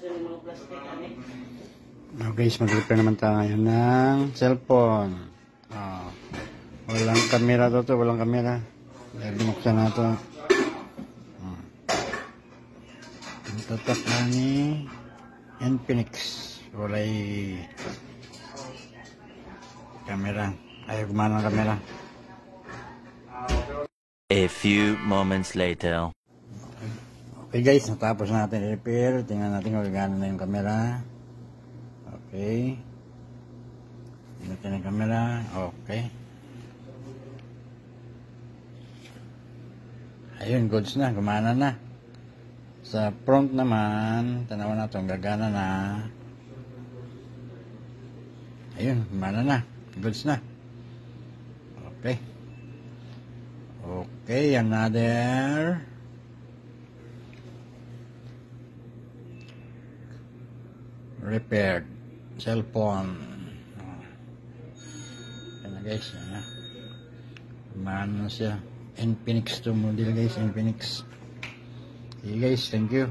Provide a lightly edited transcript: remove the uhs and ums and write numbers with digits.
Oh guys, mag-repair naman tayo ngayon ng cellphone. Oh. Walang kamera to, walang kamera. Binuksan na ito. Ang tatak na ni Infinix. Walay kamera. Ayaw gumana ng kamera. A few moments later. Okay guys, natapos natin i-repair. Tingnan natin kung gagana na yung kamera. Okay. Tingnan natin yung kamera. Okay. Ayun, goods na. Gumana na. Sa front naman, tanawan na itong gagana na. Ayun, gumana na. Goods na. Okay. Okay, another repaired cellphone. Yan na guys. Gumana na siya. Infinix to model guys, Infinix. Okay guys, thank you.